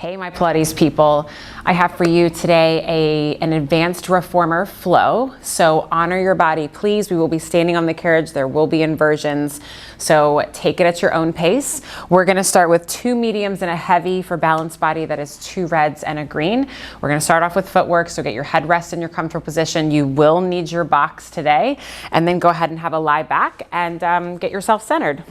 Hey, my Pilates people. I have for you today an advanced reformer flow. So honor your body, please. We will be standing on the carriage. There will be inversions. So take it at your own pace. We're gonna start with 2 mediums and a heavy for balanced body. That is 2 reds and a green. We're gonna start off with footwork. So get your headrest in your comfortable position. You will need your box today. And then go ahead and have a lie back and get yourself centered.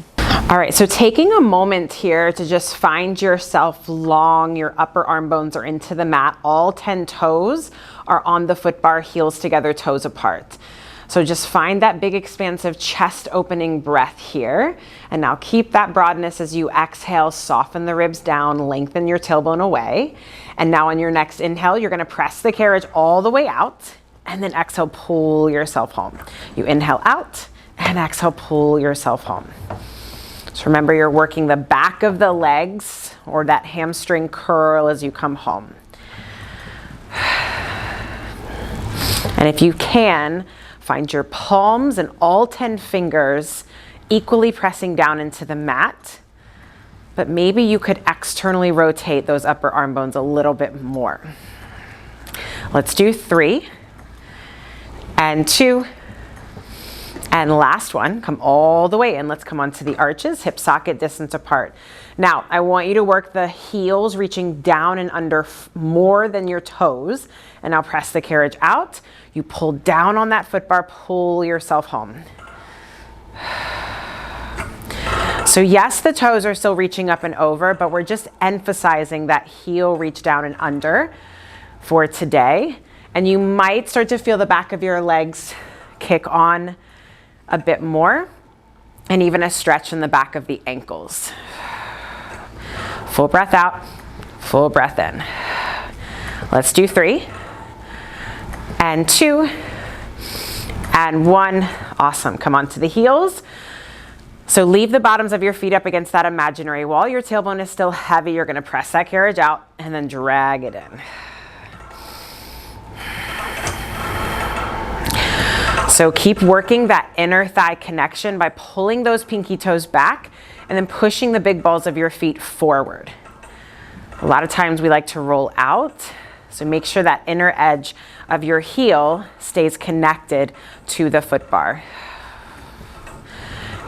All right, so taking a moment here to just find yourself long, your upper arm bones are into the mat. All 10 toes are on the foot bar, heels together, toes apart. So just find that big expansive chest opening breath here. And now keep that broadness as you exhale, soften the ribs down, lengthen your tailbone away. And now on your next inhale, you're gonna press the carriage all the way out and then exhale, pull yourself home. You inhale out and exhale, pull yourself home. So remember, you're working the back of the legs or that hamstring curl as you come home. And if you can, find your palms and all 10 fingers equally pressing down into the mat. But maybe you could externally rotate those upper arm bones a little bit more. Let's do 3 and 2. And last one, come all the way in. Let's come onto the arches, hip socket distance apart. Now, I want you to work the heels reaching down and under more than your toes. And now press the carriage out. You pull down on that foot bar, pull yourself home. So yes, the toes are still reaching up and over, but we're just emphasizing that heel reach down and under for today. And you might start to feel the back of your legs kick on a bit more, and even a stretch in the back of the ankles. Full breath out, full breath in. Let's do 3 and 2 and 1. Awesome. Come onto the heels. So leave the bottoms of your feet up against that imaginary wall. Your tailbone is still heavy. You're going to press that carriage out and then drag it in. So keep working that inner thigh connection by pulling those pinky toes back and then pushing the big balls of your feet forward. A lot of times we like to roll out, so make sure that inner edge of your heel stays connected to the foot bar.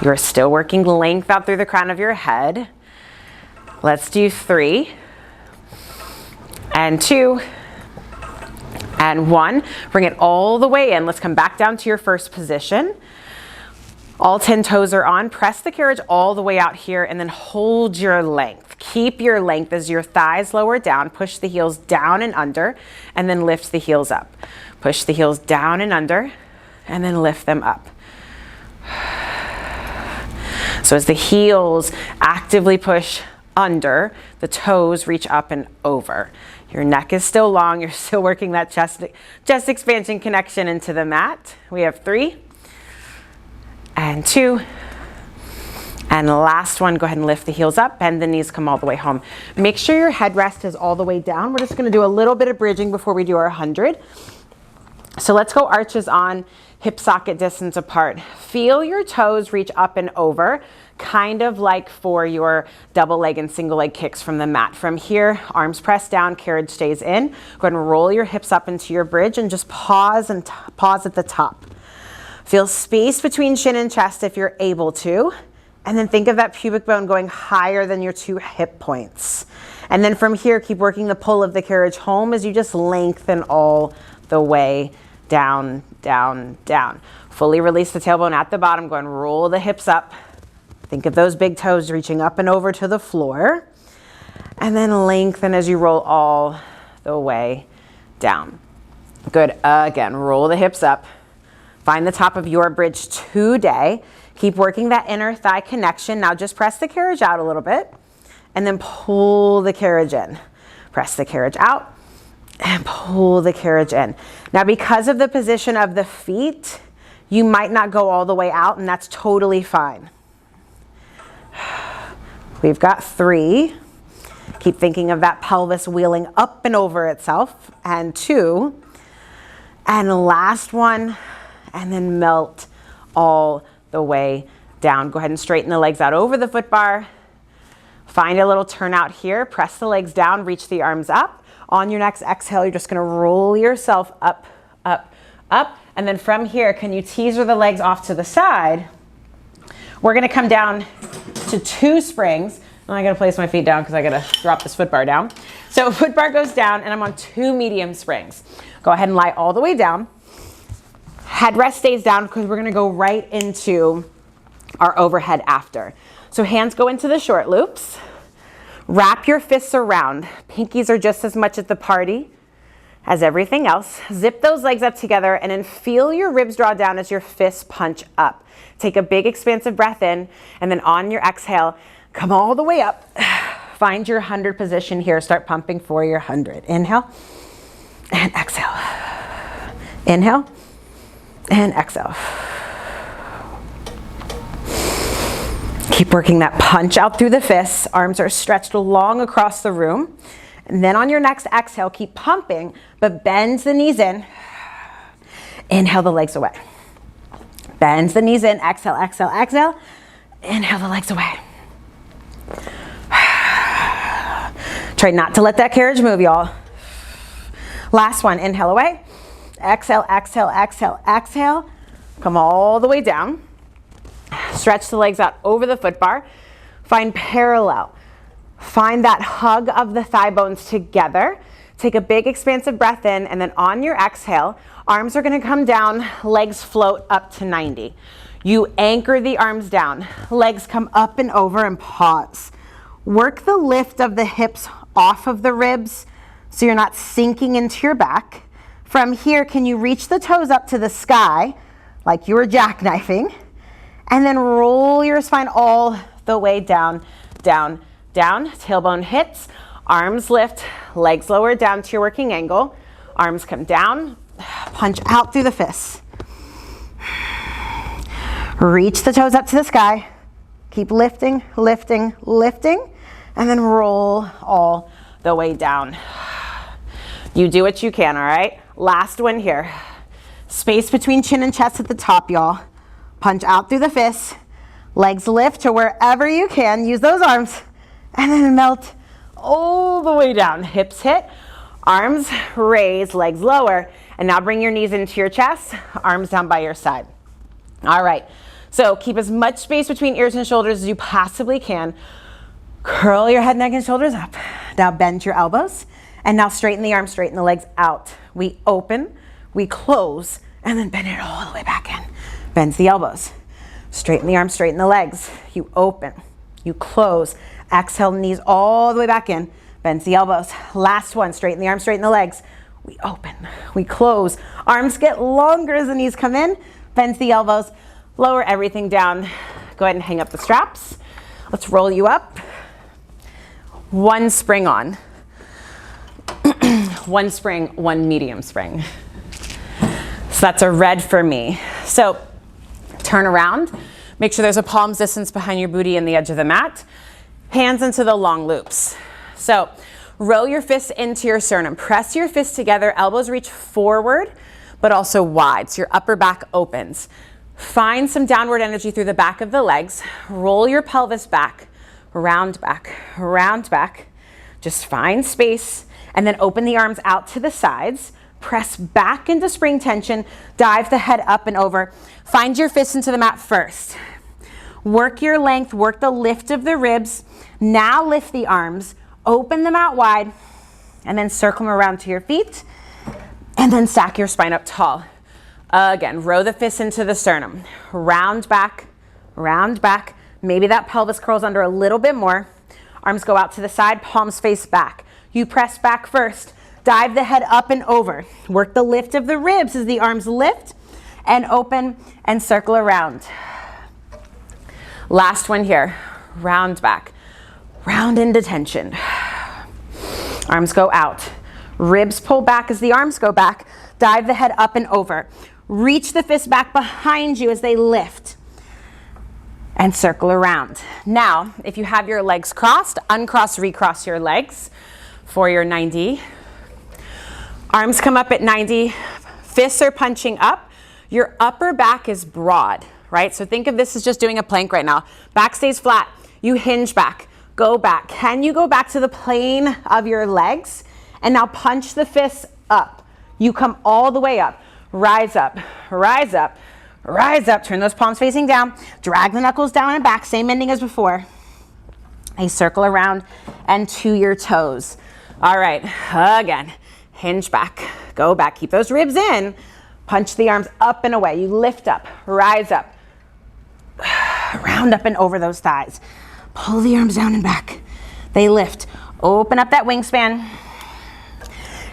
You're still working length out through the crown of your head. Let's do 3 and 2 and 1. Bring it all the way in. Let's come back down to your first position. All 10 toes are on. Press the carriage all the way out here and then hold your length. Keep your length as your thighs lower down. Push the heels down and under and then lift the heels up. Push the heels down and under and then lift them up. So as the heels actively push under, the toes reach up and over. Your neck is still long. You're still working that chest expansion connection into the mat. We have 3 and 2 and the last one. Go ahead and lift the heels up, bend the knees, come all the way home. Make sure your headrest is all the way down. We're just going to do a little bit of bridging before we do our 100. So let's go arches on, hip socket distance apart. Feel your toes reach up and over, kind of like for your double leg and single leg kicks from the mat. From here, arms pressed down, carriage stays in. Go ahead and roll your hips up into your bridge and just pause and pause at the top. Feel space between chin and chest if you're able to. And then think of that pubic bone going higher than your 2 hip points. And then from here, keep working the pull of the carriage home as you just lengthen all the way down, down, down. Fully release the tailbone at the bottom. Go and roll the hips up. Think of those big toes reaching up and over to the floor. And then lengthen as you roll all the way down. Good. Again, roll the hips up. Find the top of your bridge today. Keep working that inner thigh connection. Now just press the carriage out a little bit and then pull the carriage in. Press the carriage out and pull the carriage in. Now, because of the position of the feet, you might not go all the way out, and that's totally fine. We've got 3. Keep thinking of that pelvis wheeling up and over itself. And 2. And the last one. And then melt all the way down. Go ahead and straighten the legs out over the foot bar. Find a little turnout here. Press the legs down, reach the arms up. On your next exhale, you're just gonna roll yourself up, up, up. And then from here, can you teaser the legs off to the side? We're gonna come down to 2 springs. And I gotta place my feet down because I gotta drop this foot bar down. So foot bar goes down and I'm on 2 medium springs. Go ahead and lie all the way down. Headrest stays down because we're gonna go right into our overhead after. So hands go into the short loops. Wrap your fists around. Pinkies are just as much at the party as everything else. Zip those legs up together and then feel your ribs draw down as your fists punch up. Take a big expansive breath in, and then on your exhale, come all the way up. Find your 100 position here. Start pumping for your 100. Inhale and exhale. Inhale and exhale. Keep working that punch out through the fists. Arms are stretched long across the room. And then on your next exhale, keep pumping, but bend the knees in. Inhale the legs away. Bend the knees in. Exhale, exhale, exhale. Inhale the legs away. Try not to let that carriage move, y'all. Last one. Inhale away. Exhale, exhale, exhale, exhale. Come all the way down. Stretch the legs out over the foot bar. Find parallel. Find that hug of the thigh bones together. Take a big expansive breath in, and then on your exhale, arms are gonna come down, legs float up to 90. You anchor the arms down, legs come up and over and pause. Work the lift of the hips off of the ribs so you're not sinking into your back. From here, can you reach the toes up to the sky like you were jackknifing? And then roll your spine all the way down, down, down. Tailbone hits, arms lift, legs lower down to your working angle. Arms come down, punch out through the fists. Reach the toes up to the sky. Keep lifting, lifting, lifting, and then roll all the way down. You do what you can, all right? Last one here. Space between chin and chest at the top, y'all. Punch out through the fists. Legs lift to wherever you can. Use those arms. And then melt all the way down. Hips hit, arms raise, legs lower. And now bring your knees into your chest, arms down by your side. All right, so keep as much space between ears and shoulders as you possibly can. Curl your head, neck, and shoulders up. Now bend your elbows. And now straighten the arms, straighten the legs out. We open, we close, and then bend it all the way back in. Bend the elbows. Straighten the arms, straighten the legs. You open, you close. Exhale, knees all the way back in. Bend the elbows. Last one, straighten the arms, straighten the legs. We open, we close. Arms get longer as the knees come in. Bend the elbows, lower everything down. Go ahead and hang up the straps. Let's roll you up. 1 spring on. 1 spring, 1 medium spring. So that's a red for me. So turn around. Make sure there's a palm's distance behind your booty and the edge of the mat. Hands into the long loops. So roll your fists into your sternum. Press your fists together. Elbows reach forward, but also wide. So your upper back opens. Find some downward energy through the back of the legs. Roll your pelvis back, round back, round back. Just find space and then open the arms out to the sides. Press back into spring tension. Dive the head up and over. Find your fists into the mat first. Work your length, work the lift of the ribs. Now lift the arms, open them out wide, and then circle them around to your feet, and then stack your spine up tall. Again, row the fists into the sternum. Round back, maybe that pelvis curls under a little bit more. Arms go out to the side, palms face back. You press back first, dive the head up and over. Work the lift of the ribs as the arms lift and open and circle around. Last one here, round back, round into tension. Arms go out, ribs pull back as the arms go back, dive the head up and over. Reach the fists back behind you as they lift and circle around. Now, if you have your legs crossed, uncross, recross your legs for your 90. Arms come up at 90, fists are punching up. Your upper back is broad, right? So think of this as just doing a plank right now. Back stays flat, you hinge back. Go back. Can you go back to the plane of your legs? And now punch the fists up. You come all the way up. Rise up, rise up, rise up. Turn those palms facing down. Drag the knuckles down and back. Same ending as before. A circle around and to your toes. All right, again, hinge back, go back. Keep those ribs in. Punch the arms up and away. You lift up, rise up. Round up and over those thighs. Pull the arms down and back. They lift. Open up that wingspan.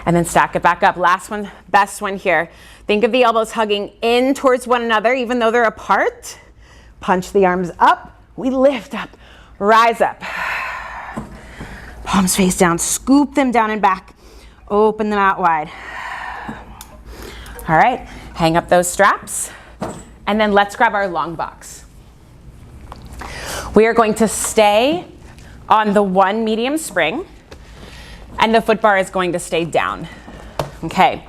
And then stack it back up. Last one, best one here. Think of the elbows hugging in towards one another, even though they're apart. Punch the arms up. We lift up. Rise up. Palms face down. Scoop them down and back. Open them out wide. All right. Hang up those straps. And then let's grab our long box. We are going to stay on the one medium spring, and the foot bar is going to stay down. Okay,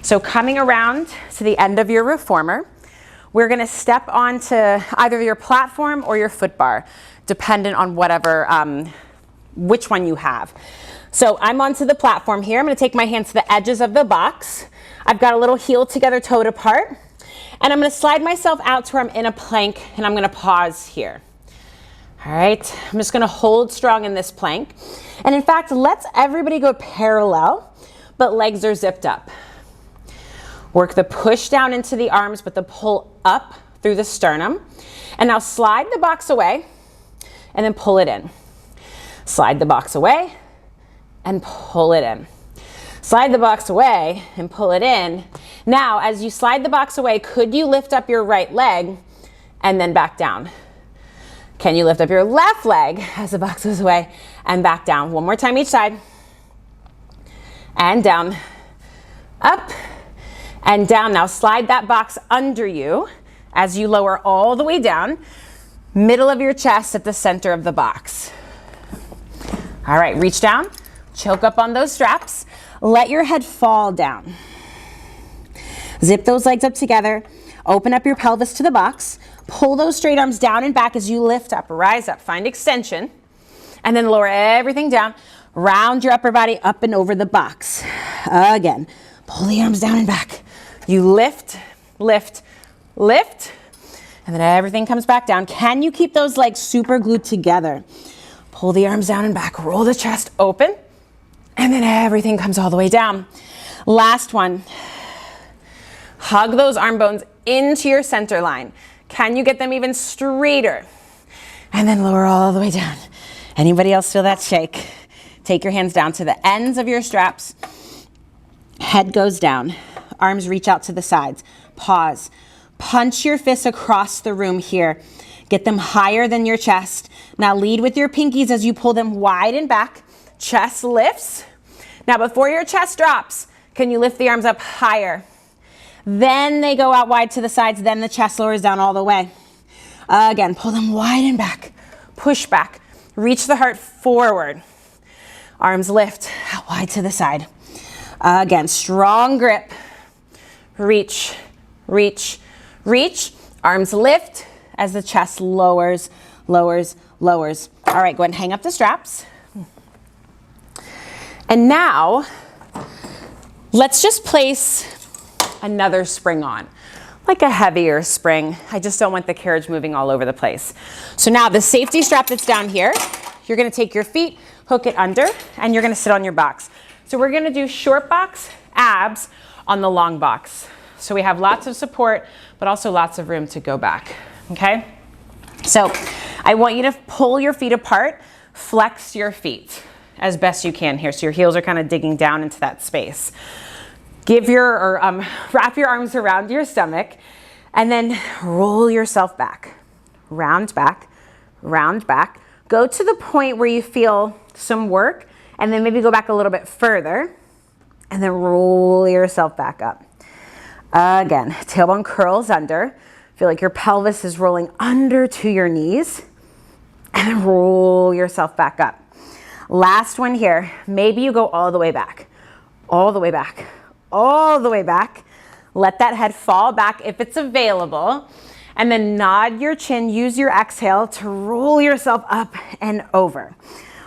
so coming around to the end of your reformer, we're gonna step onto either your platform or your foot bar, dependent on whatever, which one you have. So I'm onto the platform here. I'm gonna take my hands to the edges of the box. I've got a little heel together, toe apart, and I'm gonna slide myself out to where I'm in a plank, and I'm gonna pause here. All right, I'm just gonna hold strong in this plank. And in fact, let's everybody go parallel, but legs are zipped up. Work the push down into the arms, but the pull up through the sternum. And now slide the box away and then pull it in. Slide the box away and pull it in. Slide the box away and pull it in. Now, as you slide the box away, could you lift up your right leg and then back down? Can you lift up your left leg as the box goes away and back down? One more time each side. And down, up, and down. Now slide that box under you as you lower all the way down, middle of your chest at the center of the box. All right, reach down, choke up on those straps. Let your head fall down. Zip those legs up together. Open up your pelvis to the box. Pull those straight arms down and back as you lift up, rise up, find extension, and then lower everything down. Round your upper body up and over the box. Again, pull the arms down and back. You lift, lift, lift, and then everything comes back down. Can you keep those legs super glued together? Pull the arms down and back, roll the chest open, and then everything comes all the way down. Last one. Hug those arm bones into your center line. Can you get them even straighter? And then lower all the way down. Anybody else feel that shake? Take your hands down to the ends of your straps. Head goes down. Arms reach out to the sides. Pause. Punch your fists across the room here. Get them higher than your chest. Now lead with your pinkies as you pull them wide and back. Chest lifts. Now before your chest drops, can you lift the arms up higher? Then they go out wide to the sides, then the chest lowers down all the way. Again, pull them wide and back. Push back. Reach the heart forward. Arms lift out wide to the side. Again, strong grip. Reach, reach, reach. Arms lift as the chest lowers, lowers, lowers. All right, go ahead and hang up the straps. And now, let's just place another spring on, like a heavier spring. I just don't want the carriage moving all over the place. So now the safety strap that's down here, you're gonna take your feet, hook it under, and you're gonna sit on your box. So we're gonna do short box, abs on the long box. So we have lots of support, but also lots of room to go back, okay? So I want you to pull your feet apart, flex your feet as best you can here. So your heels are kind of digging down into that space. Wrap your arms around your stomach and then roll yourself back. Round back, round back. Go to the point where you feel some work and then maybe go back a little bit further and then roll yourself back up. Again, tailbone curls under. Feel like your pelvis is rolling under to your knees and then roll yourself back up. Last one here. Maybe you go all the way back, all the way back, all the way back. Let that head fall back if it's available. And then nod your chin, use your exhale to roll yourself up and over.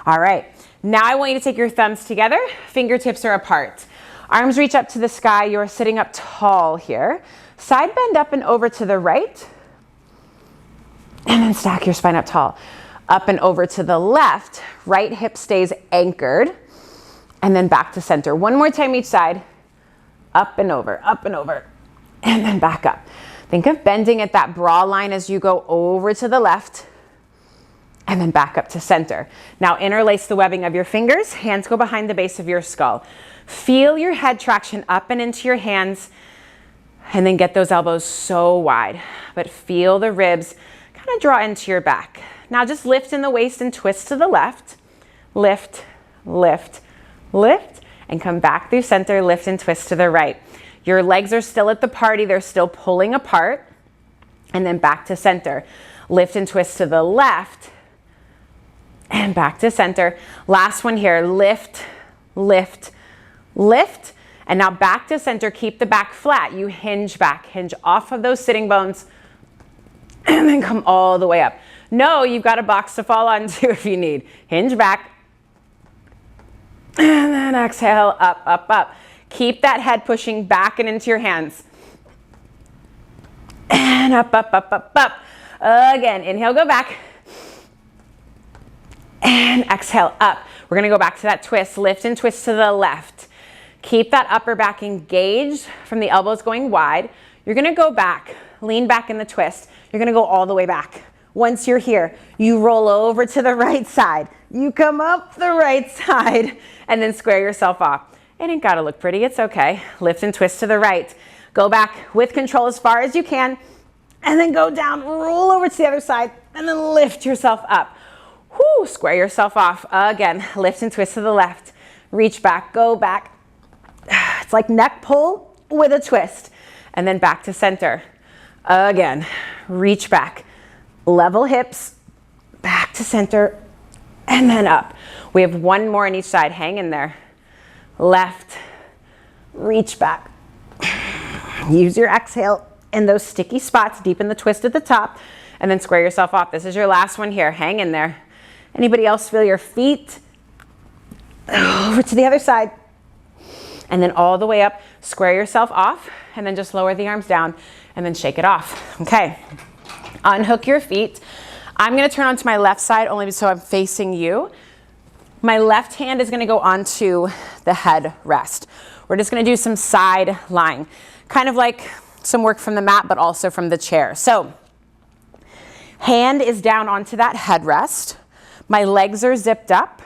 All right, now I want you to take your thumbs together, fingertips are apart. Arms reach up to the sky, you're sitting up tall here. Side bend up and over to the right. And then stack your spine up tall. Up and over to the left, right hip stays anchored. And then back to center. One more time each side. Up and over, and then back up. Think of bending at that bra line as you go over to the left and then back up to center. Now interlace the webbing of your fingers, hands go behind the base of your skull. Feel your head traction up and into your hands and then get those elbows so wide. But feel the ribs kind of draw into your back. Now just lift in the waist and twist to the left. Lift, lift, lift, and come back through center, lift and twist to the right. Your legs are still at the party, they're still pulling apart, and then back to center. Lift and twist to the left, and back to center. Last one here, lift, lift, lift, and now back to center. Keep the back flat. You hinge back, hinge off of those sitting bones, and then come all the way up. No, you've got a box to fall onto if you need. Hinge back, and then exhale, up, up, up. Keep that head pushing back and into your hands. And up, up, up, up, up. Again, inhale, go back. And exhale, up. We're gonna go back to that twist. Lift and twist to the left. Keep that upper back engaged from the elbows going wide. You're gonna go back, lean back in the twist. You're gonna go all the way back. Once you're here, you roll over to the right side. You come up the right side and then square yourself off. It ain't gotta look pretty, it's okay. Lift and twist to the right. Go back with control as far as you can and then go down, roll over to the other side and then lift yourself up. Whoo, square yourself off. Again, lift and twist to the left. Reach back, go back. It's like neck pull with a twist. And then back to center. Again, reach back. Level hips, back to center, and then up. We have one more on each side. Hang in there. Left, reach back. Use your exhale in those sticky spots, deepen the twist at the top, and then square yourself off. This is your last one here. Hang in there. Anybody else feel your feet? Over to the other side. And then all the way up, square yourself off, and then just lower the arms down, and then shake it off. Okay. Unhook your feet. I'm gonna turn onto my left side only so I'm facing you. My left hand is gonna go onto the head rest. We're just gonna do some side lying, kind of like some work from the mat, but also from the chair. So, hand is down onto that head rest. My legs are zipped up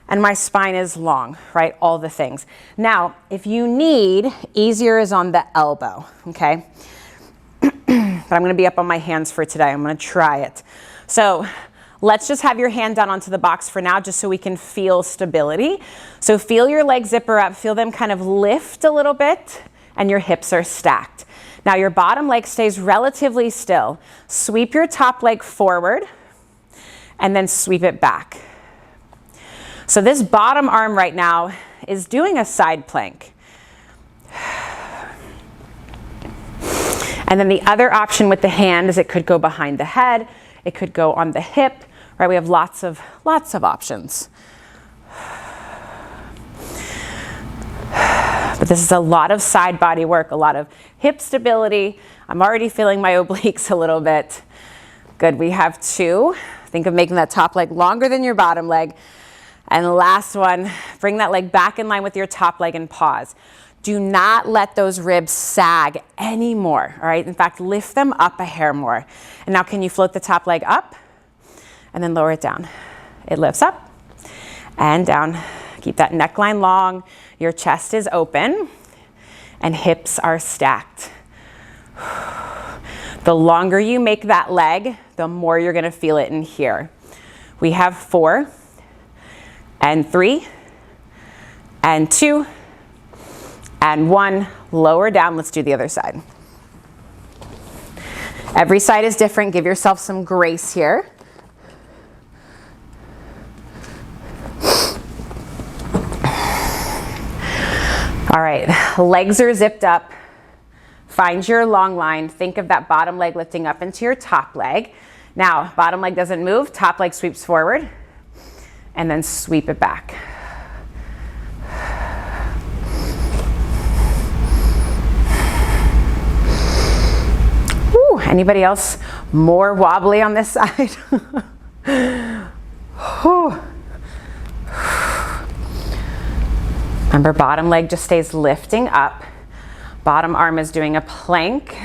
and my spine is long, right? All the things. Now, if you need, easier is on the elbow, okay? But I'm gonna be up on my hands for today. I'm gonna try it. So let's just have your hand down onto the box for now, just so we can feel stability. So feel your legs zipper up, feel them kind of lift a little bit, and your hips are stacked. Now your bottom leg stays relatively still. Sweep your top leg forward, and then sweep it back. So this bottom arm right now is doing a side plank. And then the other option with the hand is it could go behind the head, it could go on the hip, right? We have lots of options. But this is a lot of side body work, a lot of hip stability. I'm already feeling my obliques a little bit. Good, we have two. Think of making that top leg longer than your bottom leg. And the last one, bring that leg back in line with your top leg and pause. Do not let those ribs sag anymore, all right? In fact, lift them up a hair more. And now can you float the top leg up and then lower it down? It lifts up and down. Keep that neckline long. Your chest is open and hips are stacked. The longer you make that leg, the more you're gonna feel it in here. We have 4 and 3 and 2 and 1. Lower down. Let's do the other side. Every side is different. Give yourself some grace here. All right, legs are zipped up, Find your long line. Think of that bottom leg lifting up into your top leg. Now, bottom leg doesn't move, top leg sweeps forward, and then sweep it back. Whew, anybody else more wobbly on this side? Whew. Remember, bottom leg just stays lifting up. Bottom arm is doing a plank.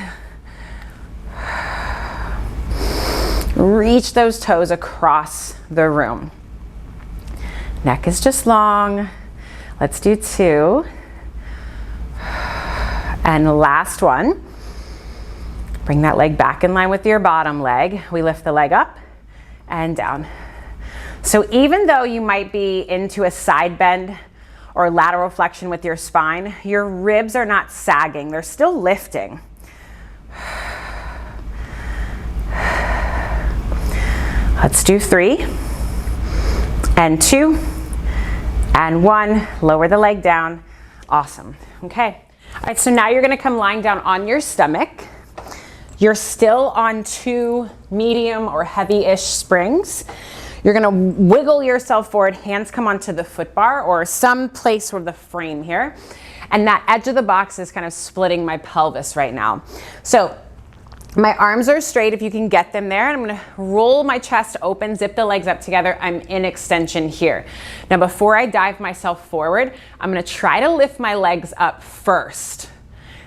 Reach those toes across the room. Neck is just long. Let's do 2. And last one. Bring that leg back in line with your bottom leg. We lift the leg up and down. So even though you might be into a side bend or lateral flexion with your spine, your ribs are not sagging. They're still lifting. Let's do 3 and 2 and 1. Lower the leg down. Awesome. Okay. All right, so now you're gonna come lying down on your stomach. You're still on 2 medium or heavy-ish springs. You're gonna wiggle yourself forward, hands come onto the foot bar or some place where the frame here. And that edge of the box is kind of splitting my pelvis right now. So my arms are straight if you can get them there. And I'm gonna roll my chest open, zip the legs up together. I'm in extension here. Now before I dive myself forward, I'm gonna try to lift my legs up first.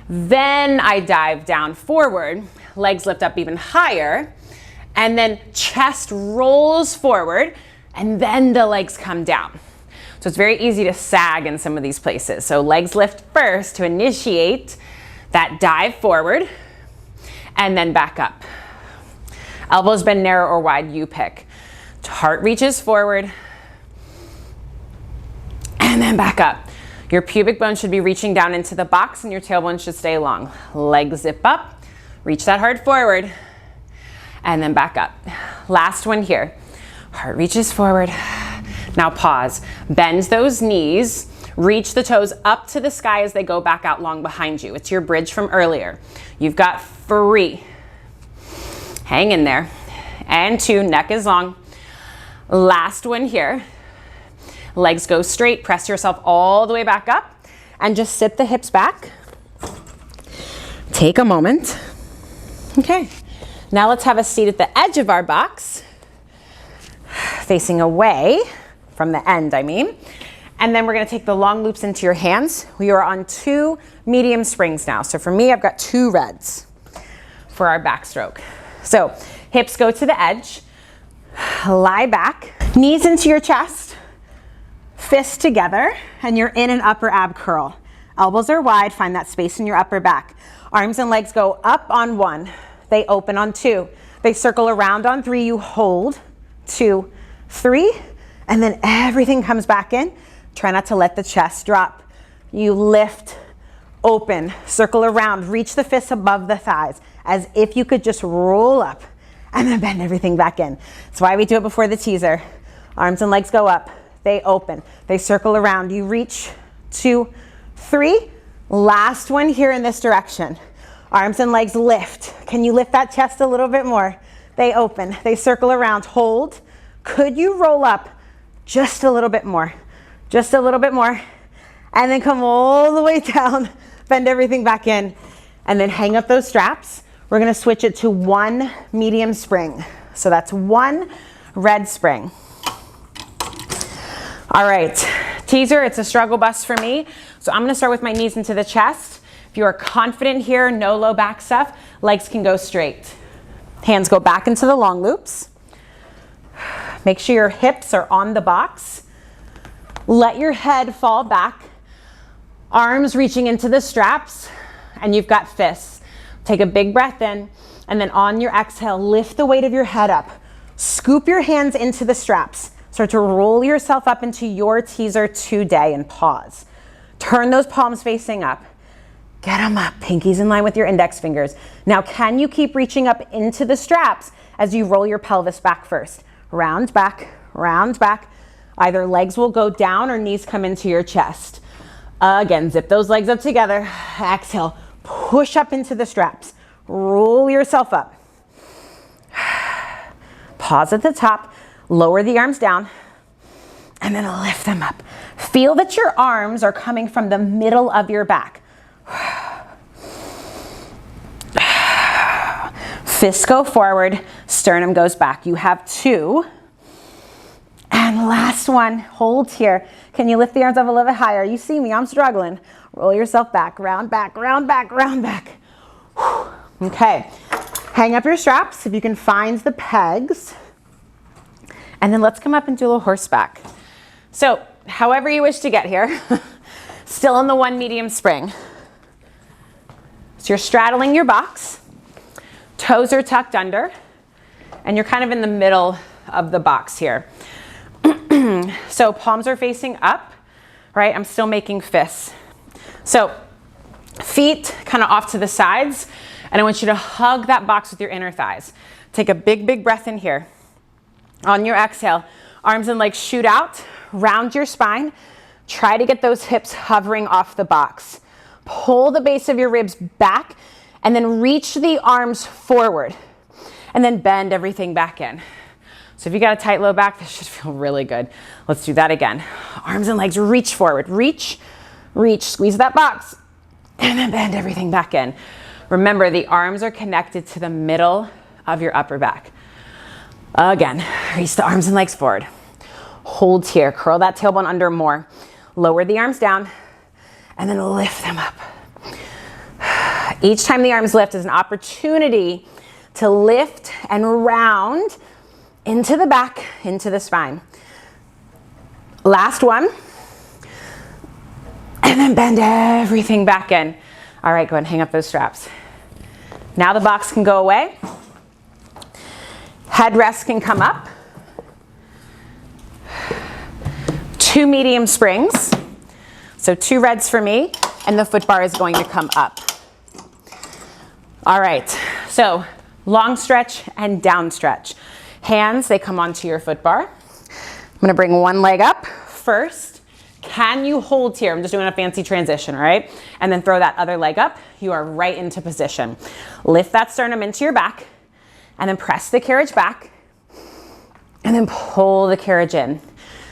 Then I dive down forward, legs lift up even higher, and then chest rolls forward, and then the legs come down. So it's very easy to sag in some of these places. So legs lift first to initiate that dive forward, and then back up. Elbows bend narrow or wide, you pick. Heart reaches forward, and then back up. Your pubic bone should be reaching down into the box and your tailbone should stay long. Legs zip up, reach that heart forward, and then back up. Last one here. Heart reaches forward. Now pause. Bend those knees. Reach the toes up to the sky as they go back out long behind you. It's your bridge from earlier. You've got 3. Hang in there. And 2, neck is long. Last one here. Legs go straight, press yourself all the way back up and just sit the hips back. Take a moment. Okay, now let's have a seat at the edge of our box, facing away from the end, I mean. And then we're gonna take the long loops into your hands. We are on 2 medium springs now. So for me, I've got 2 reds for our backstroke. So hips go to the edge, lie back, knees into your chest, fists together, and you're in an upper ab curl. Elbows are wide, find that space in your upper back. Arms and legs go up on 1, they open on 2. They circle around on 3, you hold, 2, 3, and then everything comes back in. Try not to let the chest drop. You lift, open, circle around, reach the fists above the thighs, as if you could just roll up and then bend everything back in. That's why we do it before the teaser. Arms and legs go up. They open, they circle around. You reach, 2, 3. Last one here in this direction. Arms and legs lift. Can you lift that chest a little bit more? They open, they circle around, hold. Could you roll up just a little bit more? Just a little bit more. And then come all the way down, bend everything back in, and then hang up those straps. We're gonna switch it to 1 medium spring. So that's 1 red spring. All right, teaser, it's a struggle bus for me. So I'm gonna start with my knees into the chest. If you are confident here, no low back stuff, legs can go straight. Hands go back into the long loops. Make sure your hips are on the box. Let your head fall back. Arms reaching into the straps, and you've got fists. Take a big breath in, and then on your exhale, lift the weight of your head up. Scoop your hands into the straps. Start to roll yourself up into your teaser today and pause. Turn those palms facing up. Get them up, pinkies in line with your index fingers. Now, can you keep reaching up into the straps as you roll your pelvis back first? Round back, round back. Either legs will go down or knees come into your chest. Again, zip those legs up together. Exhale, push up into the straps. Roll yourself up. Pause at the top, lower the arms down, and then lift them up. Feel that your arms are coming from the middle of your back. Fists go forward, sternum goes back. You have 2. And last one, hold here. Can you lift the arms up a little bit higher? You see me, I'm struggling. Roll yourself back, round back, round back, round back. Okay, hang up your straps if you can find the pegs. And then let's come up and do a little horseback. So, however you wish to get here, still in the 1 medium spring. So you're straddling your box, toes are tucked under, and you're kind of in the middle of the box here. So palms are facing up, right? I'm still making fists. So feet kind of off to the sides, and I want you to hug that box with your inner thighs. Take a big, big breath in here. On your exhale, arms and legs shoot out, round your spine. Try to get those hips hovering off the box. Pull the base of your ribs back, and then reach the arms forward, and then bend everything back in. So if you got a tight low back, this should feel really good. Let's do that again. Arms and legs reach forward, reach, reach, squeeze that box, and then bend everything back in. Remember, the arms are connected to the middle of your upper back. Again, reach the arms and legs forward. Hold here, curl that tailbone under more. Lower the arms down, and then lift them up. Each time the arms lift is an opportunity to lift and round into the back, into the spine. Last one. And then bend everything back in. All right, go ahead and hang up those straps. Now the box can go away. Headrest can come up. 2 medium springs. So 2 reds for me, and the foot bar is going to come up. All right, so long stretch and down stretch. Hands, they come onto your foot bar. I'm gonna bring one leg up first. Can you hold here? I'm just doing a fancy transition, all right? And then throw that other leg up. You are right into position. Lift that sternum into your back, and then press the carriage back, and then pull the carriage in.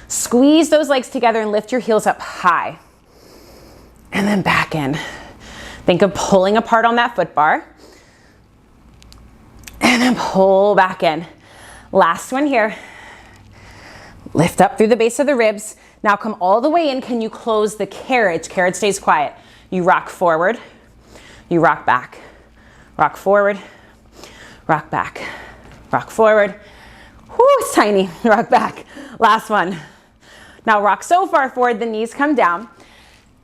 Squeeze those legs together and lift your heels up high. And then back in. Think of pulling apart on that foot bar. And then pull back in. Last one here. Lift up through the base of the ribs. Now come all the way in. Can you close the carriage? Carriage stays quiet. You rock forward. You rock back. Rock forward. Rock back. Rock forward. Whoo, it's tiny. Rock back. Last one. Now rock so far forward, the knees come down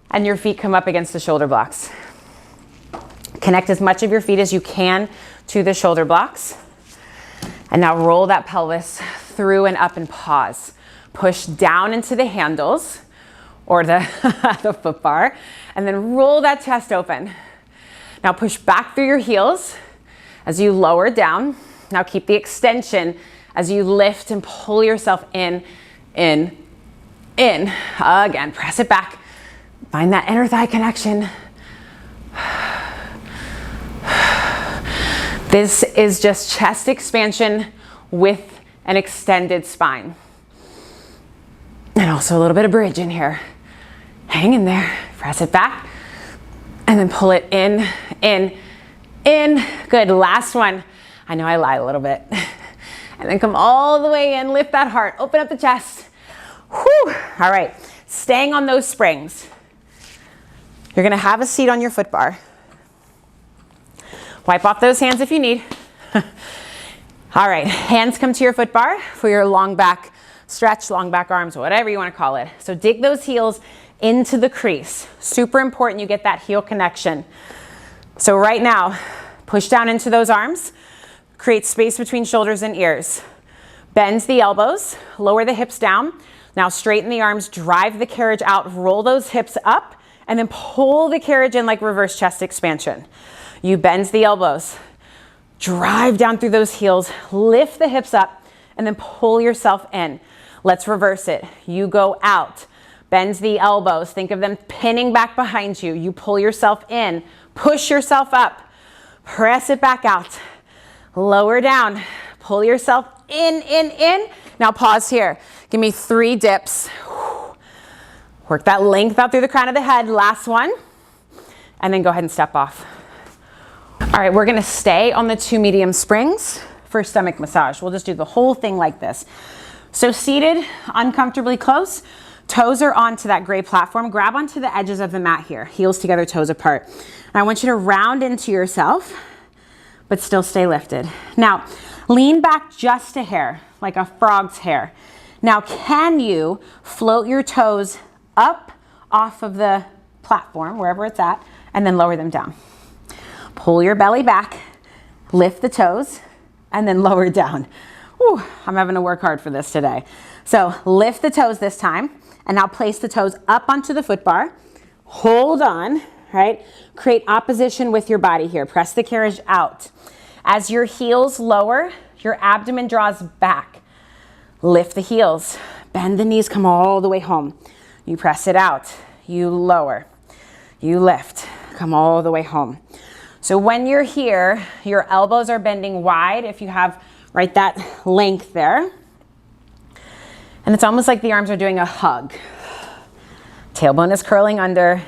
and your feet come up against the shoulder blocks. Connect as much of your feet as you can to the shoulder blocks. And now roll that pelvis through and up and pause. Push down into the handles or the foot bar, and then roll that chest open. Now push back through your heels as you lower down. Now keep the extension as you lift and pull yourself in. Again, press it back. Find that inner thigh connection. This is just chest expansion with an extended spine. And also a little bit of bridge in here. Hang in there, press it back, and then pull it in. Good, last one. I know I lied a little bit. And then come all the way in, lift that heart, open up the chest. Whew. All right, staying on those springs. You're gonna have a seat on your foot bar. Wipe off those hands if you need. All right, hands come to your foot bar for your long back stretch, long back arms, whatever you wanna call it. So dig those heels into the crease. Super important you get that heel connection. So right now, push down into those arms, create space between shoulders and ears. Bend the elbows, lower the hips down. Now straighten the arms, drive the carriage out, roll those hips up, and then pull the carriage in like reverse chest expansion. You bend the elbows, drive down through those heels, lift the hips up, and then pull yourself in. Let's reverse it. You go out, Bend the elbows. Think of them pinning back behind you. You pull yourself in, push yourself up, press it back out, lower down, pull yourself in. Now pause here. Give me 3 dips. Work that length out through the crown of the head. Last one. And then go ahead and step off. All right, we're gonna stay on the 2 medium springs for stomach massage. We'll just do the whole thing like this. So seated, uncomfortably close, toes are onto that gray platform. Grab onto the edges of the mat here, heels together, toes apart. And I want you to round into yourself, but still stay lifted. Now, lean back just a hair, like a frog's hair. Now, can you float your toes up off of the platform, wherever it's at, and then lower them down? Pull your belly back, lift the toes, and then lower down. Whew, I'm having to work hard for this today. So lift the toes this time, and now place the toes up onto the foot bar. Hold on, right? Create opposition with your body here. Press the carriage out. As your heels lower, your abdomen draws back. Lift the heels, bend the knees, come all the way home. You press it out, you lower, you lift, come all the way home. So when you're here, your elbows are bending wide if you have, right, that length there. And it's almost like the arms are doing a hug. Tailbone is curling under.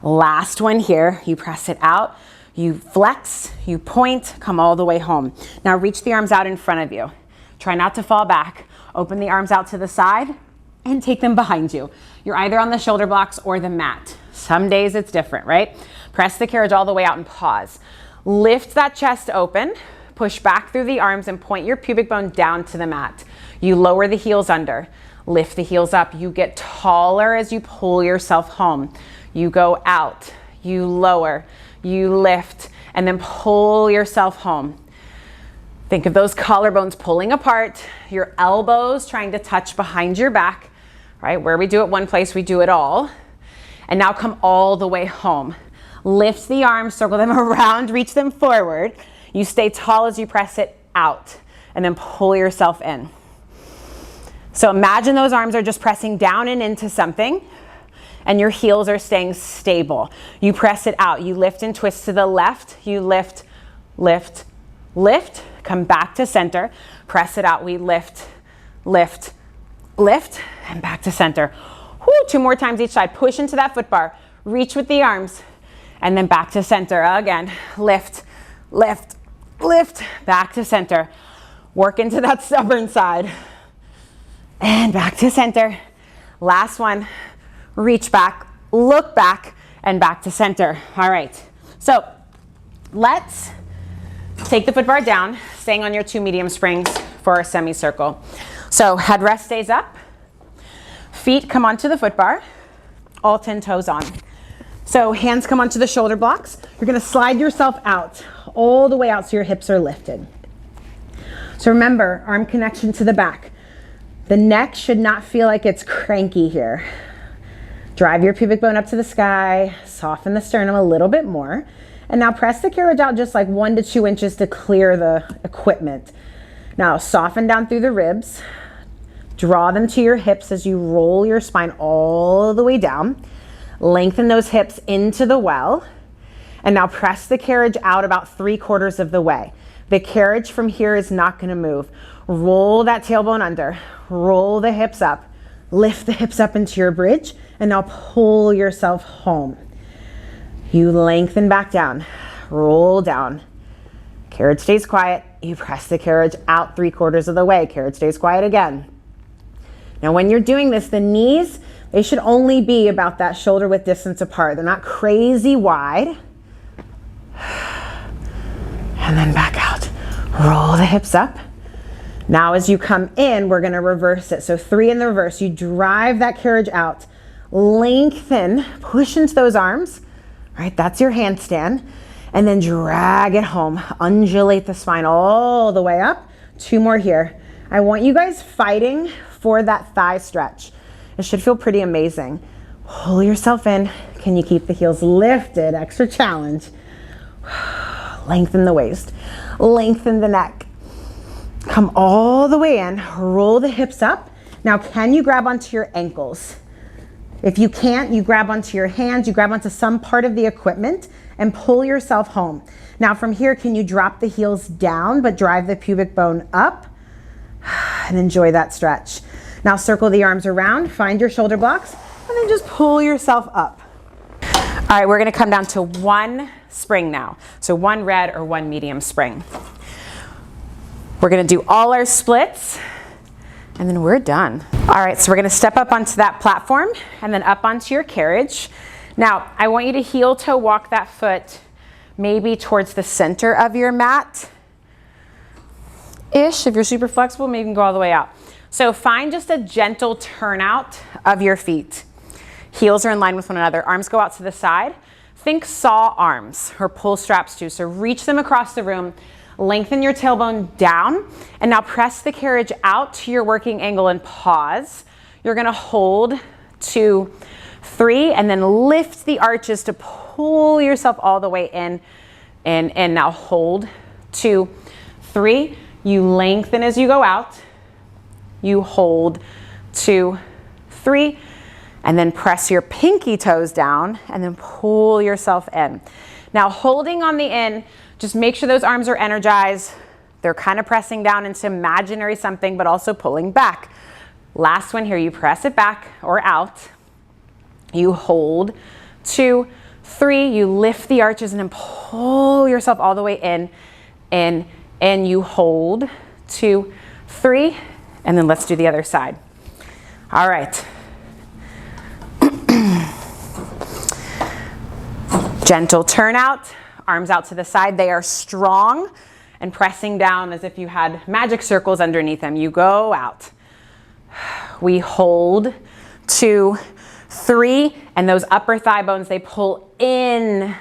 Last one here, you press it out, you flex, you point, come all the way home. Now reach the arms out in front of you. Try not to fall back. Open the arms out to the side and take them behind you. You're either on the shoulder blocks or the mat. Some days it's different, right? Press the carriage all the way out and pause. Lift that chest open, push back through the arms and point your pubic bone down to the mat. You lower the heels under, lift the heels up. You get taller as you pull yourself home. You go out, you lower, you lift, and then pull yourself home. Think of those collarbones pulling apart, your elbows trying to touch behind your back, right? Where we do it one place, we do it all. And now come all the way home. Lift the arms, circle them around, reach them forward. You stay tall as you press it out, and then pull yourself in. So imagine those arms are just pressing down and into something, and your heels are staying stable. You press it out, you lift and twist to the left, you lift, lift, lift, come back to center, press it out, we lift, lift, lift, and back to center. Woo, 2 more times each side. Push into that foot bar, reach with the arms, and then back to center again. Lift, lift, lift, back to center. Work into that stubborn side. And back to center. Last one. Reach back, look back, and back to center. All right. So let's take the foot bar down, staying on your 2 medium springs for our semicircle. So headrest stays up. Feet come onto the foot bar, all 10 toes on. So hands come onto the shoulder blocks. You're gonna slide yourself out, all the way out so your hips are lifted. So remember, arm connection to the back. The neck should not feel like it's cranky here. Drive your pubic bone up to the sky, soften the sternum a little bit more. And now press the carriage out just like 1 to 2 inches to clear the equipment. Now soften down through the ribs. Draw them to your hips as you roll your spine all the way down. Lengthen those hips into the well. And now press the carriage out about 3/4 of the way. The carriage from here is not gonna move. Roll that tailbone under, roll the hips up, lift the hips up into your bridge, and now pull yourself home. You lengthen back down, roll down. Carriage stays quiet. You press the carriage out 3/4 of the way. Carriage stays quiet again. Now when you're doing this, the knees, they should only be about that shoulder width distance apart. They're not crazy wide. And then back out. Roll the hips up. Now as you come in, we're gonna reverse it. So 3 in the reverse. You drive that carriage out. Lengthen, push into those arms. Right, that's your handstand. And then drag it home. Undulate the spine all the way up. 2 more here. I want you guys fighting for that thigh stretch. It should feel pretty amazing. Pull yourself in. Can you keep the heels lifted? Extra challenge. Lengthen the waist. Lengthen the neck. Come all the way in. Roll the hips up. Now can you grab onto your ankles? If you can't, you grab onto your hands, you grab onto some part of the equipment and pull yourself home. Now from here, can you drop the heels down but drive the pubic bone up and enjoy that stretch. Now circle the arms around, find your shoulder blocks, and then just pull yourself up. All right, we're gonna come down to one spring now. So one red or one medium spring. We're gonna do all our splits and then we're done. All right, so we're gonna step up onto that platform and then up onto your carriage. Now, I want you to heel toe walk that foot maybe towards the center of your mat-ish. If you're super flexible, maybe you can go all the way out. So find just a gentle turnout of your feet. Heels are in line with one another. Arms go out to the side. Think saw arms or pull straps too. So reach them across the room. Lengthen your tailbone down. And now press the carriage out to your working angle and pause. You're gonna hold 2, 3, and then lift the arches to pull yourself all the way in. And now hold 2, 3. You lengthen as you go out. You hold 2, 3, and then press your pinky toes down and then pull yourself in. Now holding on the in, just make sure those arms are energized. They're kind of pressing down into imaginary something, but also pulling back. Last one here, you press it back or out. You hold 2, 3, you lift the arches and then pull yourself all the way in, and you hold 2, 3, and then let's do the other side. All right. Gentle turnout, arms out to the side. They are strong and pressing down as if you had magic circles underneath them. You go out. We hold 2, 3, and those upper thigh bones, they pull in.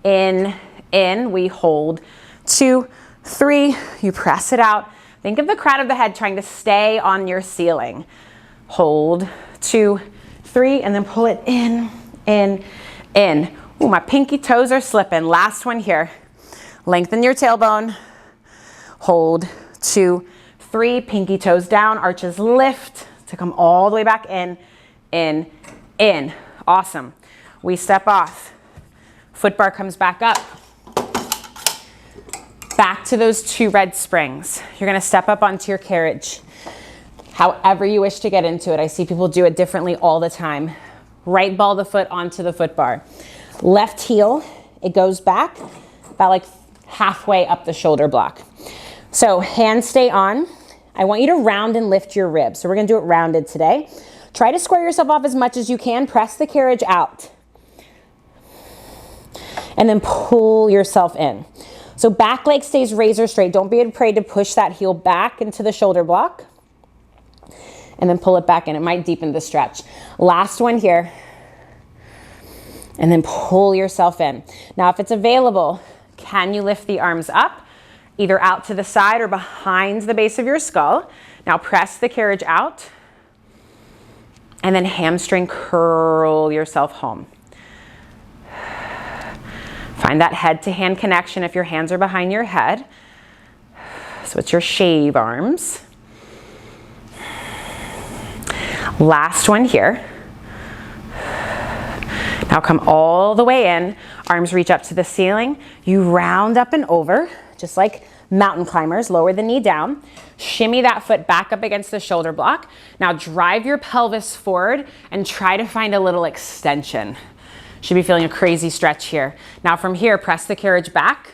We hold 2, 3, you press it out. Think of the crown of the head trying to stay on your ceiling. Hold 2, 3, and then pull it in. Ooh, my pinky toes are slipping. Last one here. Lengthen your tailbone. Hold 2, 3, pinky toes down, arches lift to come all the way back in. Awesome. We step off. Foot bar comes back up. Back to those 2 red springs. You're gonna step up onto your carriage. However you wish to get into it. I see people do it differently all the time. Right ball the foot onto the foot bar. Left heel, it goes back about like halfway up the shoulder block. So hands stay on. I want you to round and lift your ribs. So we're gonna do it rounded today. Try to square yourself off as much as you can. Press the carriage out. And then pull yourself in. So back leg stays razor straight. Don't be afraid to push that heel back into the shoulder block. And then pull it back in. It might deepen the stretch. Last one here. And then pull yourself in. Now, if it's available, can you lift the arms up, either out to the side or behind the base of your skull? Now press the carriage out and then hamstring curl yourself home. Find that head to hand connection if your hands are behind your head. So it's your shave arms. Last one here. Now come all the way in, arms reach up to the ceiling. You round up and over, just like mountain climbers, lower the knee down. Shimmy that foot back up against the shoulder block. Now drive your pelvis forward and try to find a little extension. Should be feeling a crazy stretch here. Now from here, press the carriage back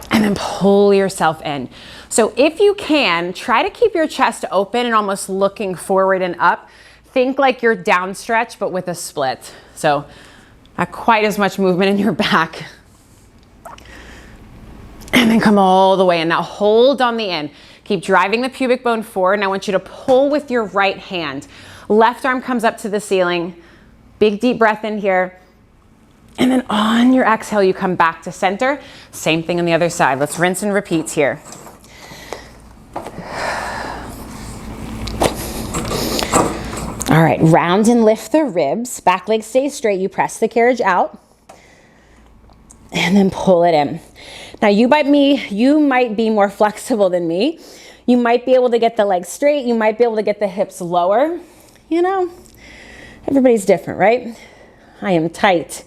and then pull yourself in. So if you can, try to keep your chest open and almost looking forward and up. Think like you're down stretch, but with a split. So not quite as much movement in your back. And then come all the way in. Now hold on the in. Keep driving the pubic bone forward. And I want you to pull with your right hand. Left arm comes up to the ceiling. Big deep breath in here. And then on your exhale, you come back to center. Same thing on the other side. Let's rinse and repeat here. All right, round and lift the ribs. Back leg stays straight. You press the carriage out and then pull it in. Now you might be more flexible than me. You might be able to get the legs straight. You might be able to get the hips lower. you know, everybody's different, right? I am tight.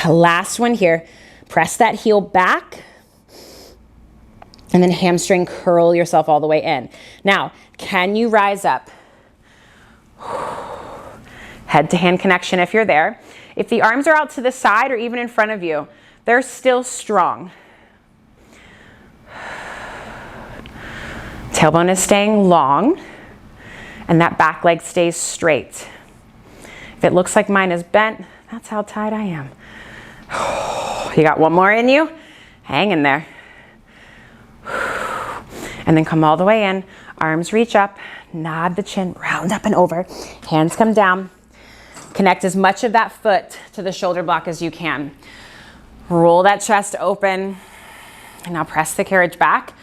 Last one here. Press that heel back and then hamstring curl yourself all the way in. Now, can you rise up? Head to hand connection if you're there. If the arms are out to the side or even in front of you, they're still strong. Tailbone is staying long and that back leg stays straight. If it looks like mine is bent, that's how tight I am. You got one more in you? Hang in there. And then come all the way in. Arms reach up, nod the chin, round up and over. Hands come down. Connect as much of that foot to the shoulder block as you can. Roll that chest open. And now press the carriage back.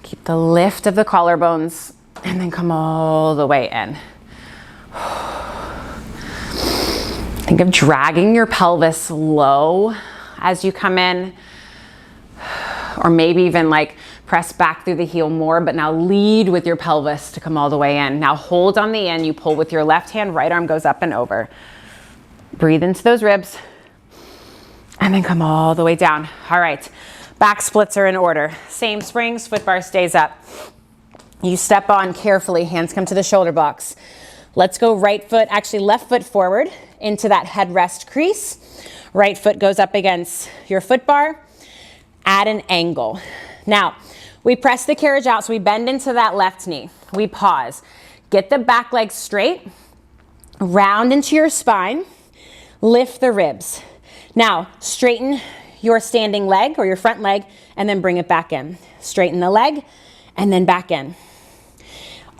Keep the lift of the collarbones and then come all the way in. Think of dragging your pelvis low as you come in, or maybe even like press back through the heel more, but now lead with your pelvis to come all the way in. Now hold on the in, you pull with your left hand, right arm goes up and over. Breathe into those ribs and then come all the way down. All right, back splits are in order. Same springs, foot bar stays up. You step on carefully, hands come to the shoulder blocks. Let's go right foot, actually left foot forward into that headrest crease. Right foot goes up against your foot bar at an angle. Now, we press the carriage out, so we bend into that left knee. We pause. Get the back leg straight, round into your spine, lift the ribs. Now, straighten your standing leg or your front leg and then bring it back in. Straighten the leg and then back in.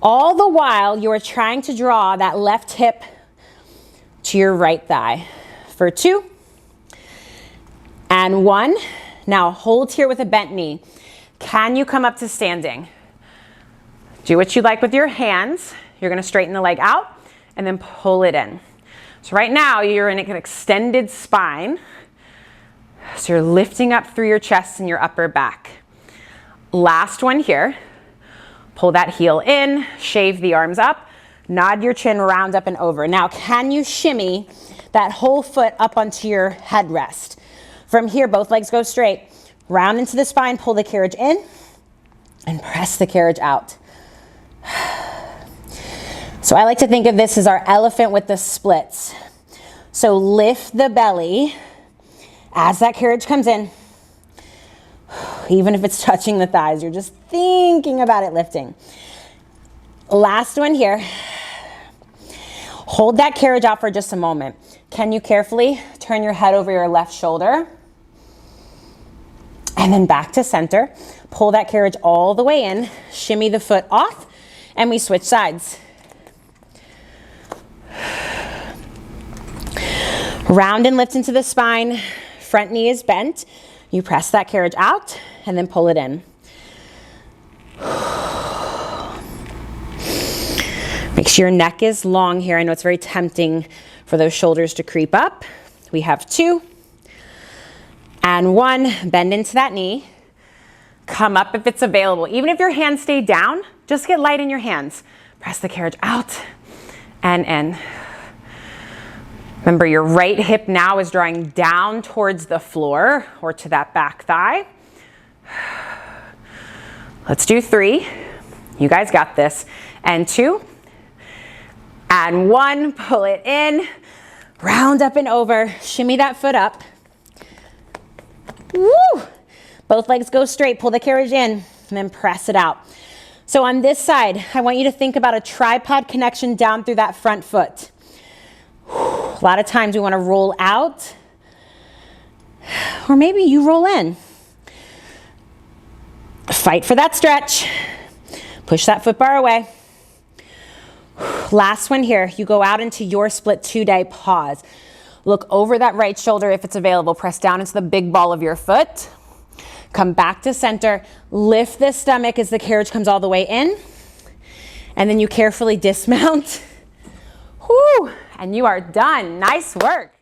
All the while, you are trying to draw that left hip to your right thigh. For 2 and 1. Now hold here with a bent knee. Can you come up to standing? Do what you like with your hands. You're going to straighten the leg out and then pull it in. So right now you're in an extended spine. So you're lifting up through your chest and your upper back. Last one here. Pull that heel in, shave the arms up, nod your chin, round up and over. Now, can you shimmy that whole foot up onto your headrest? From here, both legs go straight. Round into the spine, pull the carriage in, and press the carriage out. So I like to think of this as our elephant with the splits. So lift the belly as that carriage comes in. Even if it's touching the thighs, you're just thinking about it lifting. Last one here. Hold that carriage out for just a moment. Can you carefully turn your head over your left shoulder? And then back to center. Pull that carriage all the way in. Shimmy the foot off. And we switch sides. Round and lift into the spine. Front knee is bent. You press that carriage out and then pull it in. Make sure your neck is long here. I know it's very tempting for those shoulders to creep up. We have 2 and 1. Bend into that knee. Come up if it's available. Even if your hands stay down, just get light in your hands. Press the carriage out and in. Remember, your right hip now is drawing down towards the floor or to that back thigh. Let's do 3. You guys got this. And 2. And 1. Pull it in. Round up and over. Shimmy that foot up. Woo! Both legs go straight. Pull the carriage in and then press it out. So on this side, I want you to think about a tripod connection down through that front foot. A lot of times we want to roll out, or maybe you roll in. Fight for that stretch. Push that foot bar away. Last one here. You go out into your split 2-day pause. Look over that right shoulder if it's available. Press down into the big ball of your foot. Come back to center. Lift the stomach as the carriage comes all the way in. And then you carefully dismount. Whew, and you are done. Nice work.